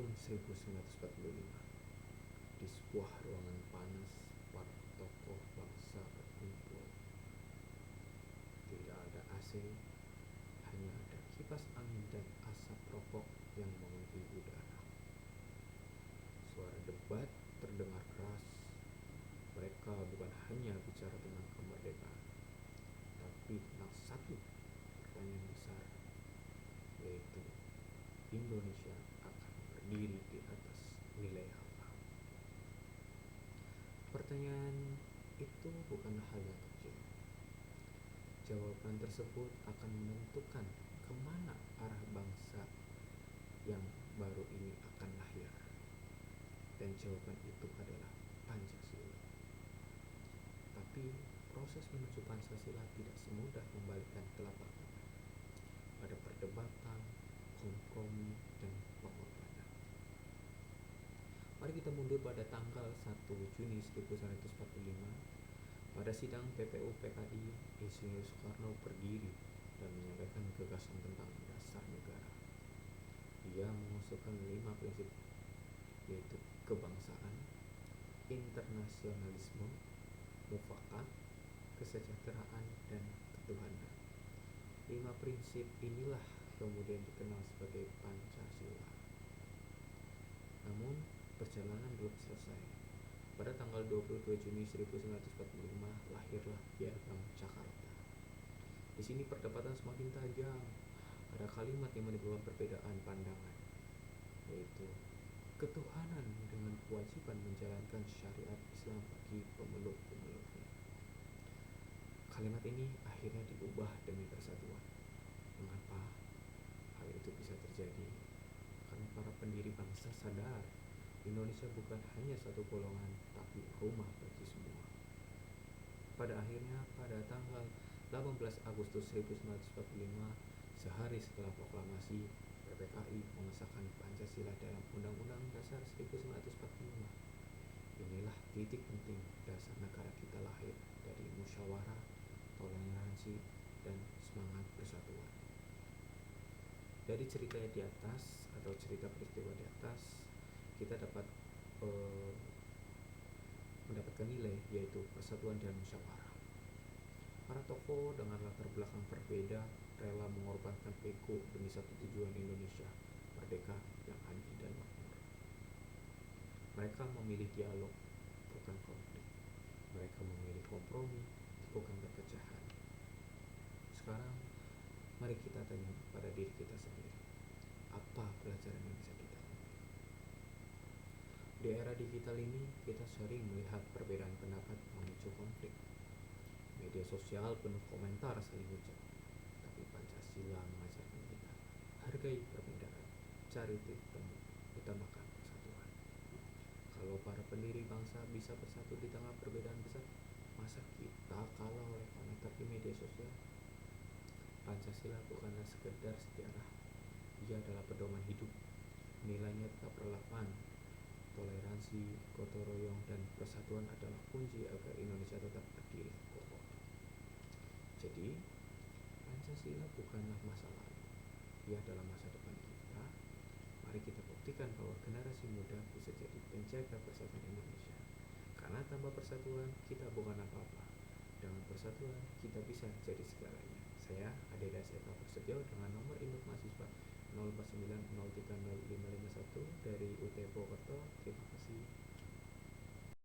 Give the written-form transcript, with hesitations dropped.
tahun 1945, di sebuah ruangan panas, para tokoh bangsa berkumpul. Tidak ada AC, hanya ada kipas angin dan asap rokok yang memenuhi udara. Suara debat terdengar keras. Mereka bukan hanya bicara tentang kemerdekaan, tapi tentang satu pertanyaan besar, yaitu Indonesia akan berdiri di atas nilai apa? Pertanyaan itu bukanlah hal yang kecil. Jawaban tersebut akan menentukan kemana arah bangsa yang baru ini akan lahir. Dan jawaban itu adalah Pancasila. Tapi proses menuju Pancasila tidak semudah membalikkan telapak tangan. Ada perdebatan, kompromi, dan pengorbanan. Mari kita mundur pada tanggal 1 Juni 1945. Pada sidang PPU PKI, Insinyur Soekarno berdiri dan menyampaikan gagasan tentang dasar negara. Dia mengusulkan 5 prinsip, yaitu kebangsaan, internasionalisme, mufakat, kesejahteraan, dan ketuhanan. 5 prinsip inilah kemudian dikenal sebagai Pancasila. Namun, perjalanan belum selesai. Pada tanggal 22 Juni 1945 lahirlah Piagam Jakarta. Di sini perdebatan semakin tajam. Ada kalimat yang menimbulkan perbedaan pandangan, yaitu ketuhanan dengan kewajiban menjalankan syariat Islam bagi pemeluk-pemeluknya. Kalimat ini akhirnya diubah demi persatuan. Mengapa hal itu bisa terjadi? Karena para pendiri bangsa sadar Indonesia bukan hanya satu golongan, tapi rumah bagi semua. Pada akhirnya, pada tanggal 18 Agustus 1945, sehari setelah proklamasi, PPKI mengesahkan Pancasila dalam Undang-Undang Dasar 1945. Inilah titik penting dasar negara kita lahir, dari musyawarah, toleransi, dan semangat persatuan. Dari cerita di atas atau cerita peristiwa di atas, kita dapat mendapatkan nilai, yaitu persatuan dan musyawarah. Para tokoh dengan latar belakang berbeda rela mengorbankan ego demi satu tujuan Indonesia merdeka yang adil dan makmur. Mereka memilih dialog, bukan konflik. Mereka memilih kompromi, bukan perpecahan. Sekarang, mari kita tanya pada diri kita sendiri, apa pelajaran yang bisa kita ambil? Di era digital ini, kita sering melihat perbedaan pendapat memicu konflik. Media sosial penuh komentar saling hujat. Tapi Pancasila mengajarkan kita, hargai perbedaan, cari titik temu, utamakan persatuan. Kalau para pendiri bangsa bisa bersatu di tengah perbedaan besar, masa kita kalah oleh komentar di media sosial? Pancasila bukanlah sekedar sejarah, ia adalah pedoman hidup. Nilainya tetap relevan. Toleransi, gotong royong, dan persatuan adalah kunci agar Indonesia tetap berdiri kokoh. Jadi, Pancasila bukanlah masa lalu, ia adalah masa depan kita. Mari kita buktikan bahwa generasi muda bisa jadi penjaga persatuan Indonesia. Karena tanpa persatuan, kita bukan apa-apa. Dengan persatuan, kita bisa jadi segalanya. Saya, Adeda Seta Prasetyo, dengan nomor induk mahasiswa 049030